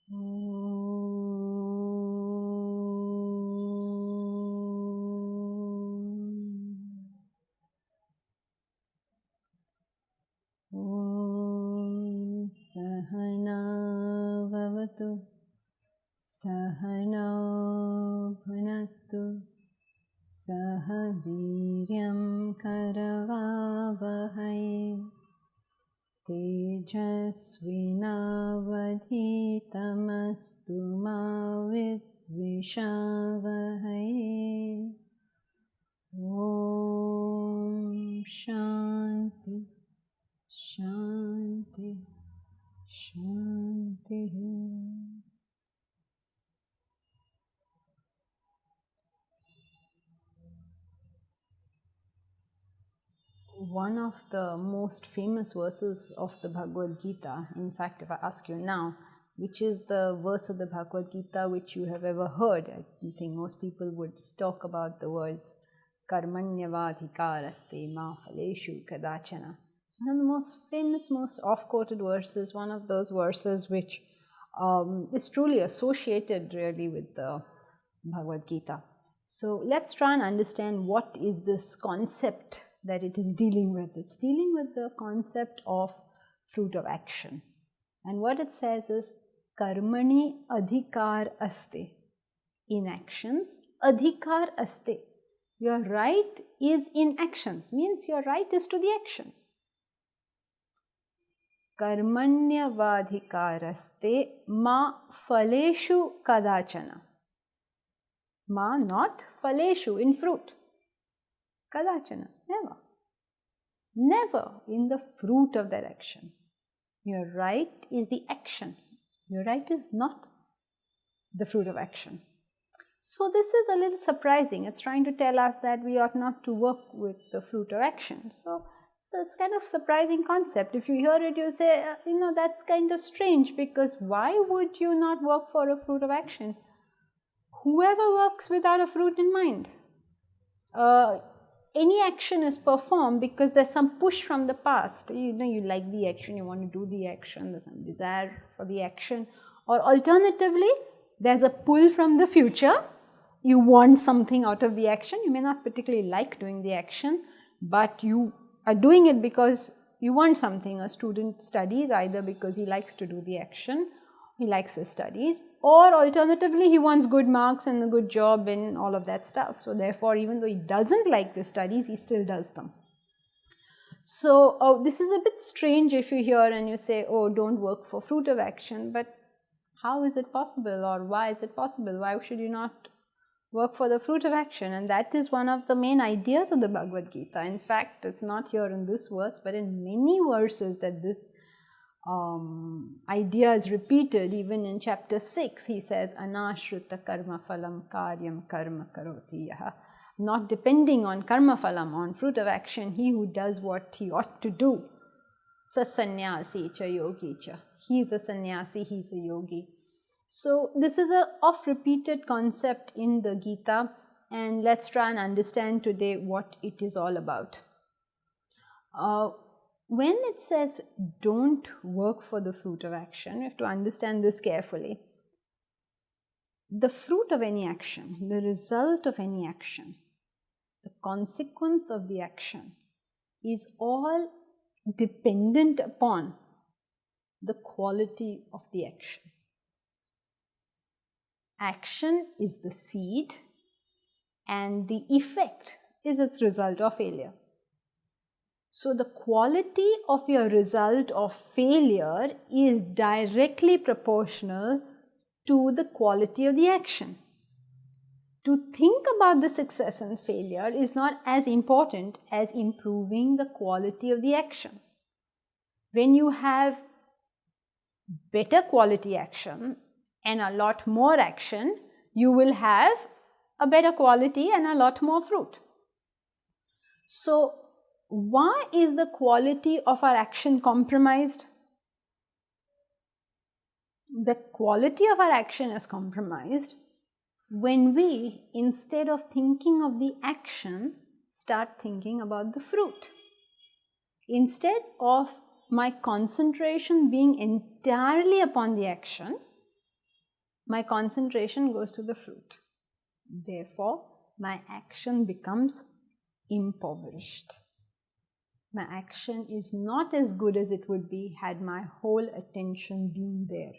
Sahana Vavatu Sahana Bhunaktu Saha Viryam Karavavahai Tejasvinavadhitamastu ma vidvishavahai. Om Shanti Shanti Shanti. One of the most famous verses of the Bhagavad Gita, in fact, if I ask you now, which is the verse of the Bhagavad Gita which you have ever heard, I think most people would talk about the words Karmanyavadhikaraste ma phaleshu kadachana. One of the most famous, most oft-quoted verses, one of those verses which is truly associated really with the Bhagavad Gita. So let's try and understand what is this concept that it is dealing with. It's dealing with the concept of fruit of action. And what it says is, Karmani adhikar aste. In actions, adhikar aste. Your right is in actions, means your right is to the action. Karmanyavadhikaraste ma phaleshu kadachana. Ma, not, phaleshu, in fruit. Kadachana, never. Never in the fruit of that action. Your right is the action. Your right is not the fruit of action. So this is a little surprising. It's trying to tell us that we ought not to work with the fruit of action. So it's kind of surprising concept. If you hear it, you say, that's kind of strange, because why would you not work for a fruit of action? Whoever works without a fruit in mind. Any action is performed because there's some push from the past. You like the action, you want to do the action, there's some desire for the action. Or alternatively, there's a pull from the future. You want something out of the action. You may not particularly like doing the action, but you are doing it because you want something. A student studies either because he likes to do the action, he likes his studies, or alternatively he wants good marks and a good job and all of that stuff. So therefore, even though he doesn't like the studies, he still does them. So this is a bit strange if you hear and you say, oh, don't work for fruit of action, but how is it possible, or why is it possible? Why should you not work for the fruit of action? And that is one of the main ideas of the Bhagavad Gita. In fact, it's not here in this verse, but in many verses that this idea is repeated. Even in chapter 6, he says, Anashruta karma phalam karyam karma karoti yaha. Not depending on karma phalam, on fruit of action, he who does what he ought to do. Sa sannyasi cha yogi cha. He is a sannyasi, he is a yogi. So this is a oft-repeated concept in the Gita, and let's try and understand today what it is all about. When it says don't work for the fruit of action, you have to understand this carefully. The fruit of any action, the result of any action, the consequence of the action is all dependent upon the quality of the action. Action is the seed and the effect is its result or failure. So the quality of your result of failure is directly proportional to the quality of the action. To think about the success and failure is not as important as improving the quality of the action. When you have better quality action and a lot more action, you will have a better quality and a lot more fruit. So why is the quality of our action compromised? The quality of our action is compromised when we, instead of thinking of the action, start thinking about the fruit. Instead of my concentration being entirely upon the action, my concentration goes to the fruit. Therefore, my action becomes impoverished. My action is not as good as it would be had my whole attention been there.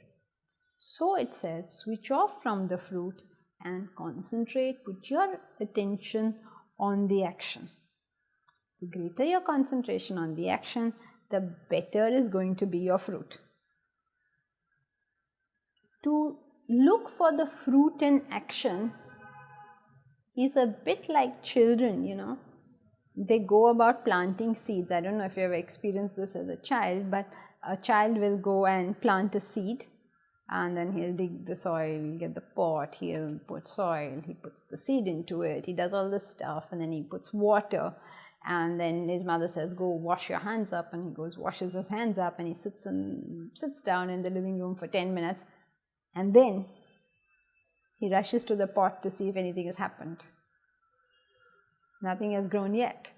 So it says, switch off from the fruit and concentrate, put your attention on the action. The greater your concentration on the action, the better is going to be your fruit. To look for the fruit in action is a bit like children, They go about planting seeds. I don't know if you ever experienced this as a child, but a child will go and plant a seed, and then he'll dig the soil, get the pot, he'll put soil, he puts the seed into it, he does all this stuff, and then he puts water, and then his mother says, go wash your hands up, and he goes, washes his hands up, and he sits down in the living room for 10 minutes, and then he rushes to the pot to see if anything has happened. Nothing has grown yet.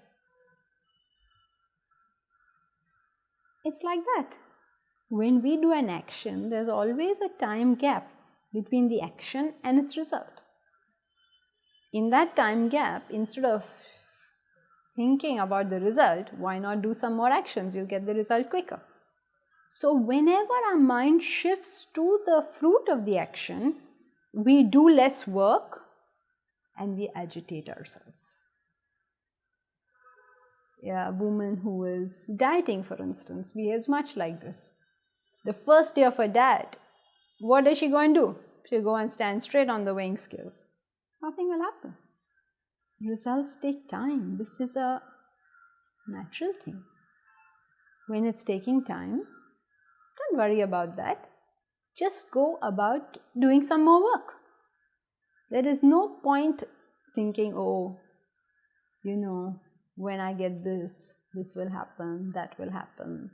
It's like that. When we do an action, there's always a time gap between the action and its result. In that time gap, instead of thinking about the result, why not do some more actions? You'll get the result quicker. So whenever our mind shifts to the fruit of the action, we do less work and we agitate ourselves. A woman who is dieting, for instance, behaves much like this. The first day of her diet, what does she go and do? She'll go and stand straight on the weighing scales. Nothing will happen. Results take time. This is a natural thing. When it's taking time, don't worry about that. Just go about doing some more work. There is no point thinking, when I get this will happen, that will happen.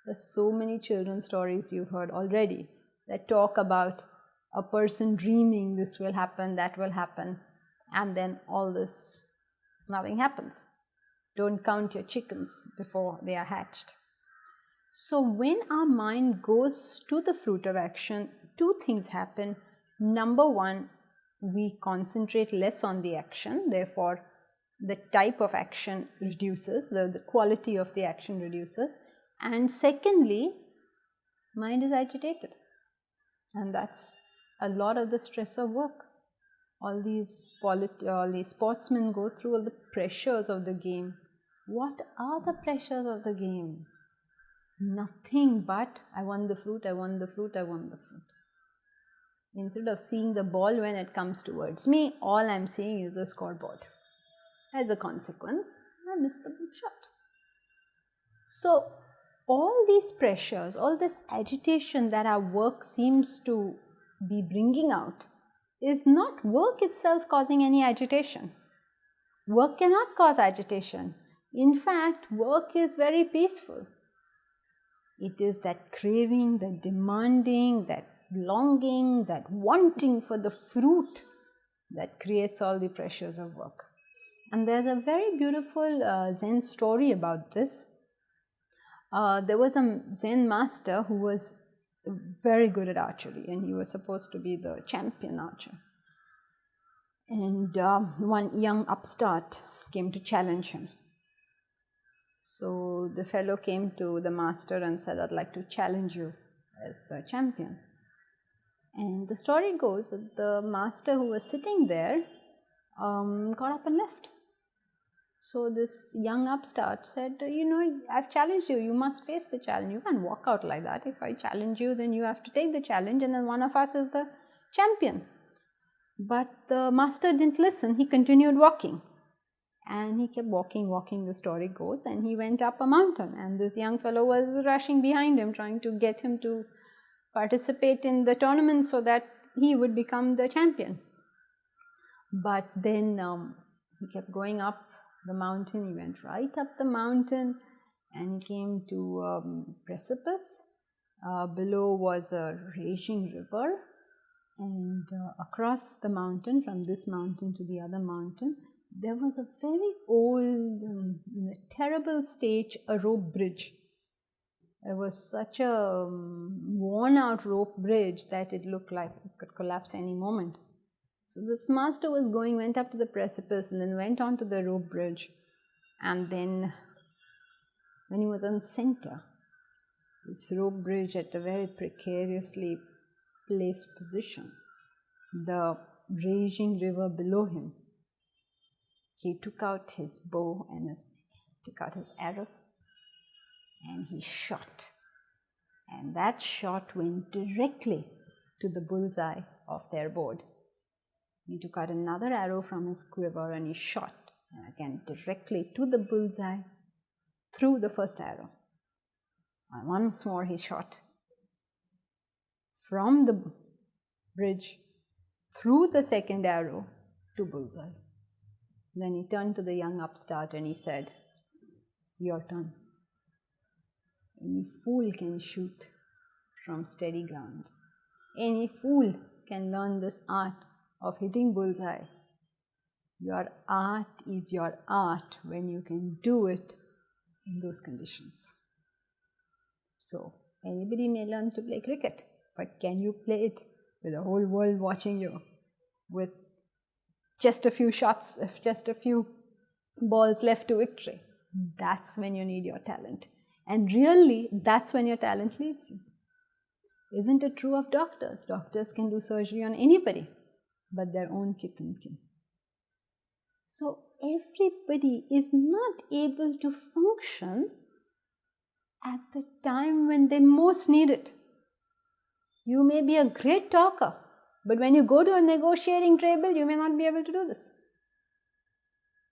There's so many children's stories you've heard already that talk about a person dreaming this will happen, that will happen, and then all this, nothing happens. Don't count your chickens before they are hatched. So when our mind goes to the fruit of action, two things happen. Number one, we concentrate less on the action, therefore the type of action reduces, the quality of the action reduces. And secondly, mind is agitated. And that's a lot of the stress of work. All these sportsmen go through all the pressures of the game. What are the pressures of the game? Nothing but, I want the fruit, I want the fruit, I want the fruit. Instead of seeing the ball when it comes towards me, all I'm seeing is the scoreboard. As a consequence, I missed the big shot. So, all these pressures, all this agitation that our work seems to be bringing out is not work itself causing any agitation. Work cannot cause agitation. In fact, work is very peaceful. It is that craving, that demanding, that longing, that wanting for the fruit that creates all the pressures of work. And there's a very beautiful Zen story about this. There was a Zen master who was very good at archery, and he was supposed to be the champion archer. And one young upstart came to challenge him. So the fellow came to the master and said, I'd like to challenge you as the champion. And the story goes that the master who was sitting there got up and left. So this young upstart said, I've challenged you, you must face the challenge. You can't walk out like that. If I challenge you, then you have to take the challenge, and then one of us is the champion. But the master didn't listen, he continued walking. And he kept walking, the story goes, and he went up a mountain, and this young fellow was rushing behind him, trying to get him to participate in the tournament so that he would become the champion. But then he kept going up the mountain, he went right up the mountain, and he came to a precipice. Below was a raging river, and across the mountain, from this mountain to the other mountain, there was a very old, in a terrible state, a rope bridge. It was such a worn out rope bridge that it looked like it could collapse any moment. So this master went up to the precipice and then went on to the rope bridge, and then when he was on center, this rope bridge at a very precariously placed position, the raging river below him, he took out his bow and took out his arrow and he shot. And that shot went directly to the bullseye of their board. He took out another arrow from his quiver and he shot, and again directly to the bullseye through the first arrow. And once more he shot from the bridge through the second arrow to bullseye. Then he turned to the young upstart and he said, "Your turn. Any fool can shoot from steady ground. Any fool can learn this art of hitting bullseye. Your art is your art when you can do it in those conditions." So, anybody may learn to play cricket, but can you play it with the whole world watching you, with just a few shots, just a few balls left to victory? That's when you need your talent. And really, that's when your talent leaves you. Isn't it true of doctors? Doctors can do surgery on anybody but their own kith and kin. So everybody is not able to function at the time when they most need it. You may be a great talker, but when you go to a negotiating table, you may not be able to do this.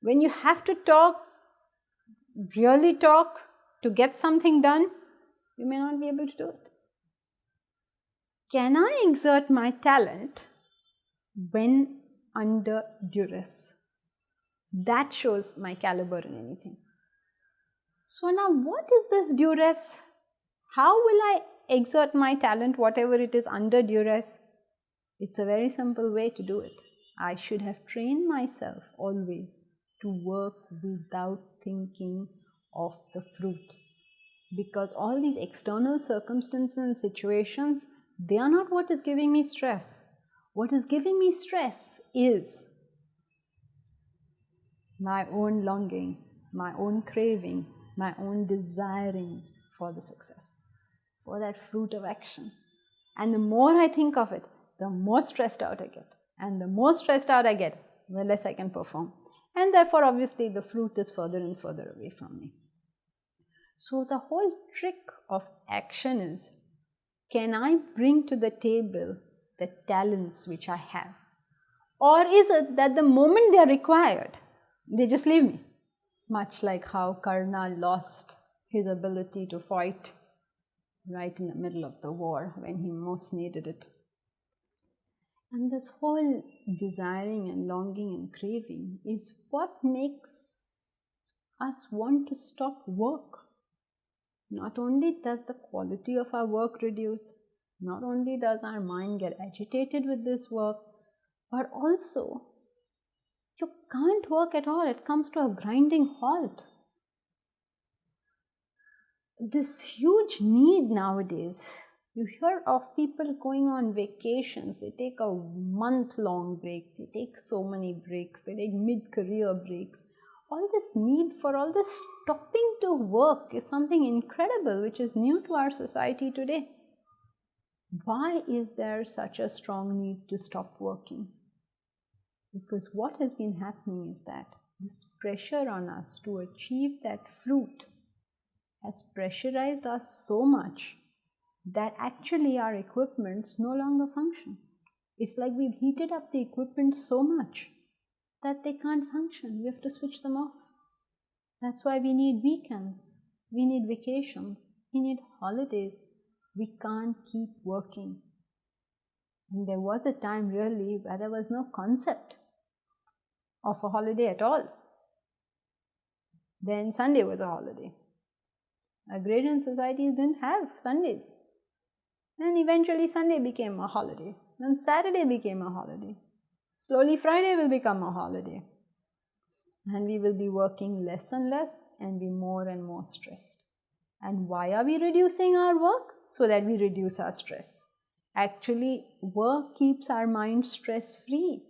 When you have to talk, really talk, to get something done, you may not be able to do it. Can I exert my talent when under duress? That shows my caliber in anything. So now what is this duress? How will I exert my talent, whatever it is, under duress? It's a very simple way to do it. I should have trained myself always to work without thinking of the fruit. Because all these external circumstances and situations, they are not what is giving me stress. What is giving me stress is my own longing, my own craving, my own desiring for the success, for that fruit of action. And the more I think of it, the more stressed out I get. And the more stressed out I get, the less I can perform. And therefore, obviously, the fruit is further and further away from me. So the whole trick of action is, can I bring to the table the talents which I have? Or is it that the moment they are required, they just leave me? Much like how Karna lost his ability to fight right in the middle of the war when he most needed it. And this whole desiring and longing and craving is what makes us want to stop work. Not only does the quality of our work reduce, not only does our mind get agitated with this work, but also you can't work at all. It comes to a grinding halt. This huge need nowadays. You hear of people going on vacations. They take a month-long break. They take so many breaks. They take mid-career breaks. All this need for all this stopping to work is something incredible which is new to our society today. Why is there such a strong need to stop working? Because what has been happening is that this pressure on us to achieve that fruit has pressurized us so much that actually our equipments no longer function. It's like we've heated up the equipment so much that they can't function. We have to switch them off. That's why we need weekends, we need vacations, we need holidays. We can't keep working. And there was a time really where there was no concept of a holiday at all. Then Sunday was a holiday. Agrarian societies didn't have Sundays. Then eventually Sunday became a holiday. Then Saturday became a holiday. Slowly Friday will become a holiday. And we will be working less and less and be more and more stressed. And why are we reducing our work? So that we reduce our stress. Actually, work keeps our mind stress-free.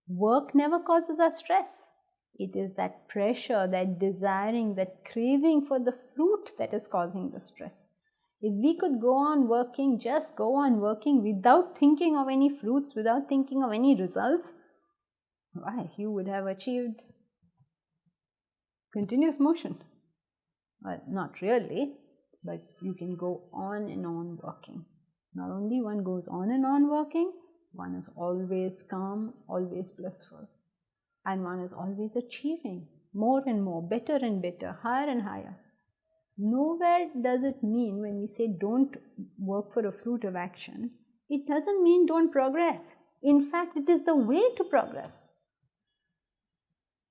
Work never causes us stress. It is that pressure, that desiring, that craving for the fruit that is causing the stress. If we could go on working, just go on working without thinking of any fruits, without thinking of any results, why, you would have achieved continuous motion. Well, not really, but you can go on and on working. Not only one goes on and on working, one is always calm, always blissful. And one is always achieving more and more, better and better, higher and higher. Nowhere does it mean when we say don't work for a fruit of action, it doesn't mean don't progress. In fact, it is the way to progress.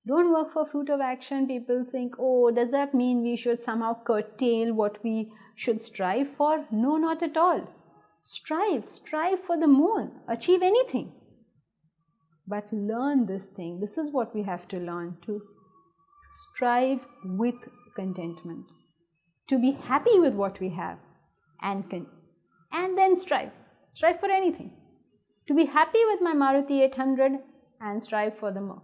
Don't work for fruit of action. People think, oh, does that mean we should somehow curtail what we should strive for? No, not at all. Strive for the moon, achieve anything. But learn this thing. This is what we have to learn, to strive with contentment, to be happy with what we have, and then strive for anything. To be happy with my Maruti 800 and strive for the Merc.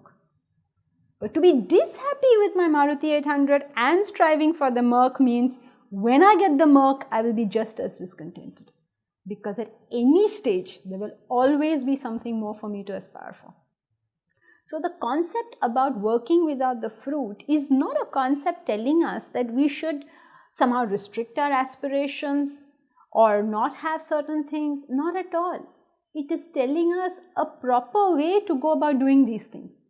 But to be dishappy with my Maruti 800 and striving for the Merc means when I get the Merc, I will be just as discontented. Because at any stage, there will always be something more for me to aspire for. So the concept about working without the fruit is not a concept telling us that we should somehow restrict our aspirations or not have certain things. Not at all. It is telling us a proper way to go about doing these things.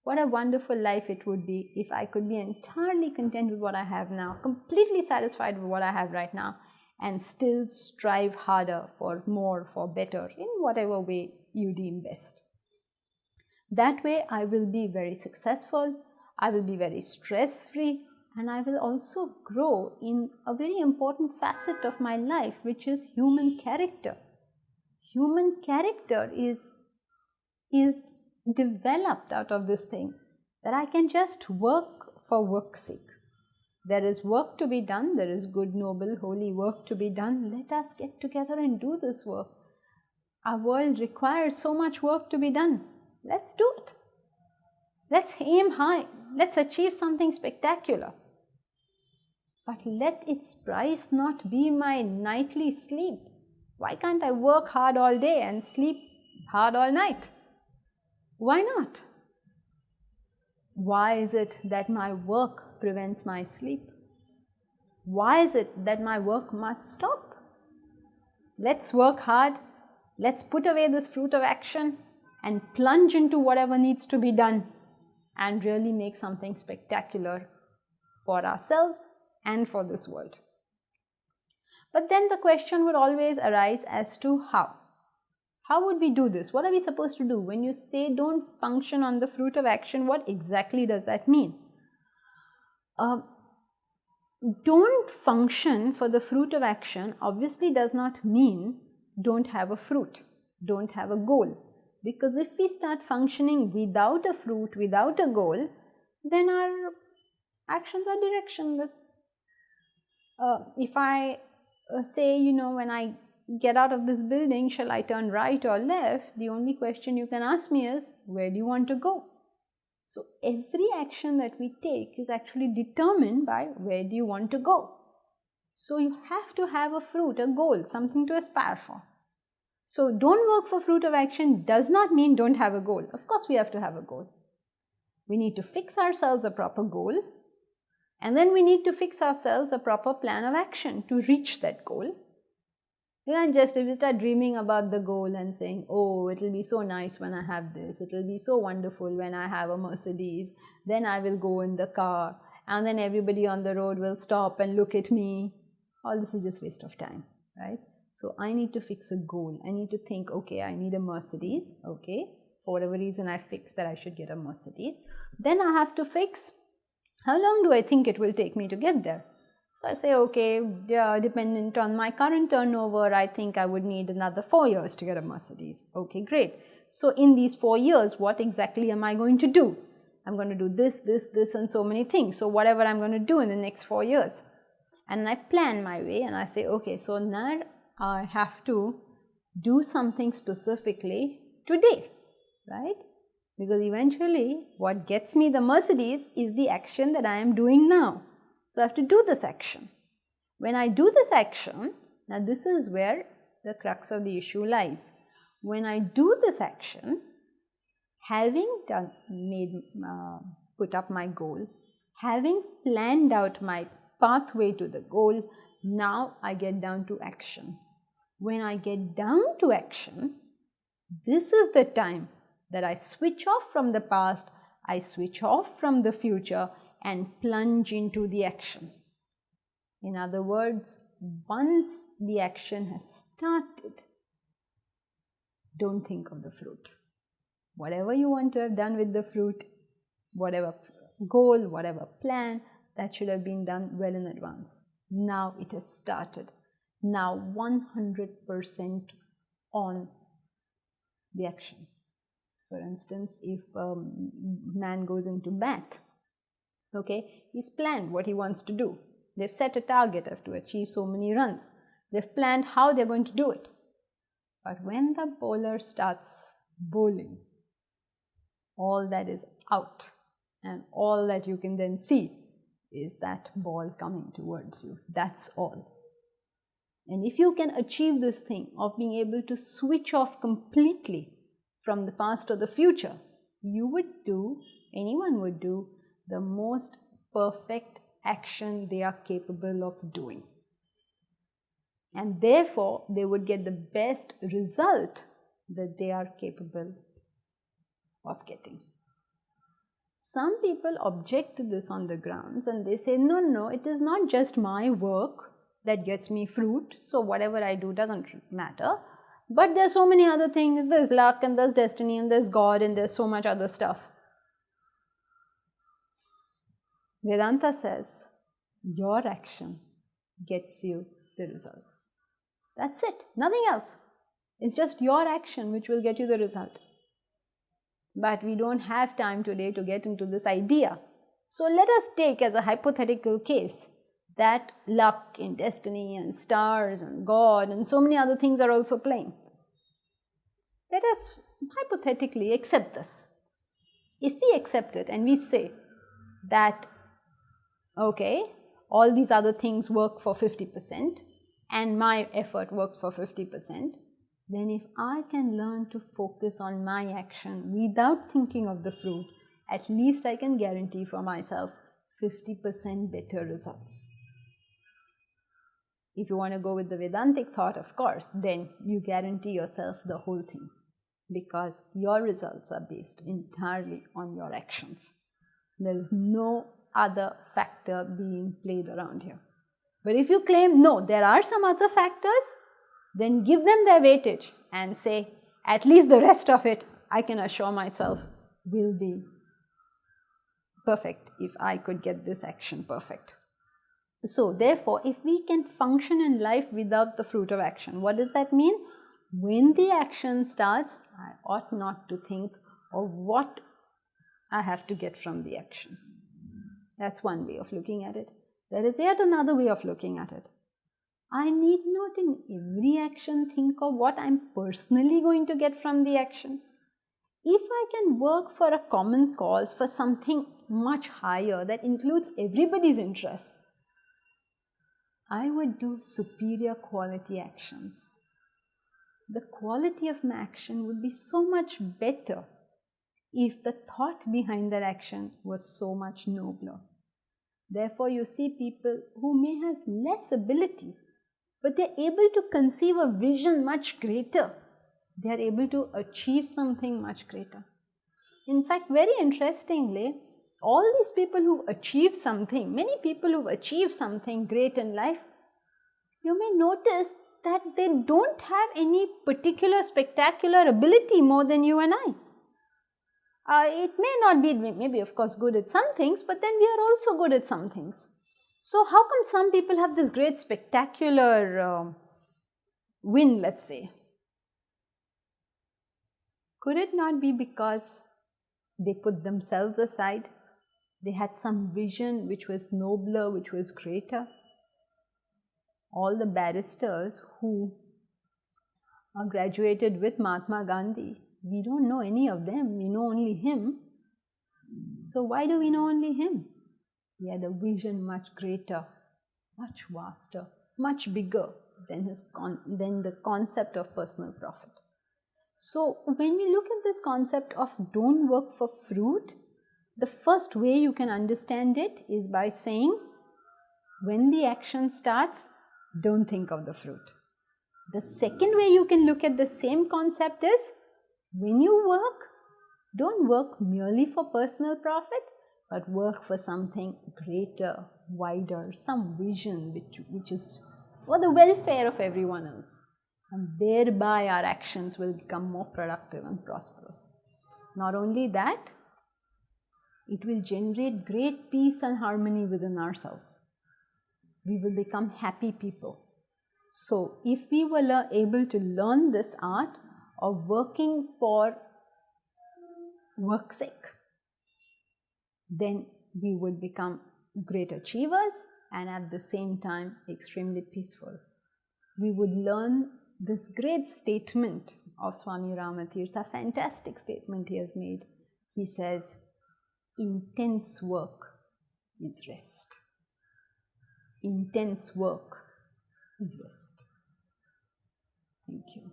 What a wonderful life it would be if I could be entirely content with what I have now, completely satisfied with what I have right now, and still strive harder for more, for better, in whatever way you deem best. That way I will be very successful, I will be very stress-free, and I will also grow in a very important facet of my life, which is human character. Human character is developed out of this thing, that I can just work for work's sake. There is work to be done, there is good, noble, holy work to be done. Let us get together and do this work. Our world requires so much work to be done. Let's do it. Let's aim high. Let's achieve something spectacular. But let its price not be my nightly sleep. Why can't I work hard all day and sleep hard all night? Why not? Why is it that my work prevents my sleep? Why is it that my work must stop? Let's work hard. Let's put away this fruit of action and plunge into whatever needs to be done and really make something spectacular for ourselves and for this world. But then the question would always arise as to how. How would we do this? What are we supposed to do? When you say don't function on the fruit of action, what exactly does that mean? Don't function for the fruit of action obviously does not mean don't have a fruit, don't have a goal. Because if we start functioning without a fruit, without a goal, then our actions are directionless. If I say, when I get out of this building, shall I turn right or left? The only question you can ask me is, where do you want to go? So every action that we take is actually determined by where do you want to go. So you have to have a fruit, a goal, something to aspire for. So don't work for fruit of action does not mean don't have a goal. Of course we have to have a goal. We need to fix ourselves a proper goal, and then we need to fix ourselves a proper plan of action to reach that goal. You can't just, if you start dreaming about the goal and saying, oh, it'll be so nice when I have this, it'll be so wonderful when I have a Mercedes, then I will go in the car, and then everybody on the road will stop and look at me. All this is just waste of time, right? So I need to fix a goal. I need to think, okay, I need a Mercedes, okay, for whatever reason I fixed that I should get a Mercedes. Then I have to fix, how long do I think it will take me to get there? So I say, okay, dependent on my current turnover, I think I would need another 4 years to get a Mercedes. Okay, great. So in these 4 years, what exactly am I going to do? I'm going to do this, this, this and so many things. So whatever I'm going to do in the next 4 years. And I plan my way and I say, okay, so now I have to do something specifically today, right? Because eventually what gets me the Mercedes is the action that I am doing now. So I have to do this action. When I do this action, now this is where the crux of the issue lies. When I do this action, having put up my goal, having planned out my pathway to the goal, now I get down to action. When I get down to action, this is the time that I switch off from the past, I switch off from the future and plunge into the action. In other words, once the action has started, don't think of the fruit. Whatever you want to have done with the fruit, whatever goal, whatever plan, that should have been done well in advance. Now it has started. Now 100% on the action. For instance, if a man goes into bat, okay, he's planned what he wants to do. They've set a target of to achieve so many runs. They've planned how they're going to do it. But when the bowler starts bowling, all that is out and all that you can then see is that ball coming towards you. That's all. And if you can achieve this thing of being able to switch off completely from the past or the future, you would do, anyone would do, the most perfect action they are capable of doing. And therefore, they would get the best result that they are capable of getting. Some people object to this on the grounds and they say, no, it is not just my work that gets me fruit, so whatever I do doesn't matter. But there are so many other things, there's luck and there's destiny and there's God and there's so much other stuff. Vedanta says, your action gets you the results. That's it, nothing else. It's just your action which will get you the result. But we don't have time today to get into this idea. So let us take as a hypothetical case that luck and destiny and stars and God and so many other things are also playing. Let us hypothetically accept this. If we accept it and we say that, okay, all these other things work for 50% and my effort works for 50%, then if I can learn to focus on my action without thinking of the fruit, at least I can guarantee for myself 50% better results. If you want to go with the Vedantic thought, of course, then you guarantee yourself the whole thing because your results are based entirely on your actions. There is no other factor being played around here. But if you claim, no, there are some other factors, then give them their weightage and say, at least the rest of it, I can assure myself, will be perfect if I could get this action perfect. So therefore, if we can function in life without the fruit of action, what does that mean? When the action starts, I ought not to think of what I have to get from the action. That's one way of looking at it. There is yet another way of looking at it. I need not in every action think of what I'm personally going to get from the action. If I can work for a common cause, for something much higher that includes everybody's interests, I would do superior quality actions. The quality of my action would be so much better if the thought behind that action was so much nobler. Therefore, you see people who may have less abilities, but they're able to conceive a vision much greater. They're able to achieve something much greater. In fact, very interestingly, all these people who achieve something, many people who've achieved something great in life, you may notice that they don't have any particular spectacular ability more than you and I. It may not be, maybe of course good at some things, but then we are also good at some things. So how come some people have this great spectacular win, let's say? Could it not be because They put themselves aside. They had some vision which was nobler, which was greater. All the barristers who are graduated with Mahatma Gandhi, we don't know any of them, we know only him. So why do we know only him? He had a vision much greater, much vaster, much bigger than the concept of personal profit. So when we look at this concept of don't work for fruit, the first way you can understand it is by saying, when the action starts, don't think of the fruit. The second way you can look at the same concept is, when you work, don't work merely for personal profit, but work for something greater, wider, some vision which is for the welfare of everyone else. And thereby our actions will become more productive and prosperous. Not only that, it will generate great peace and harmony within ourselves. We will become happy people. So if we were able to learn this art of working for work's sake, then we would become great achievers and at the same time extremely peaceful. We would learn this great statement of Swami Ramatirtha, fantastic statement he has made. He says, intense work is rest. Intense work is rest. Thank you.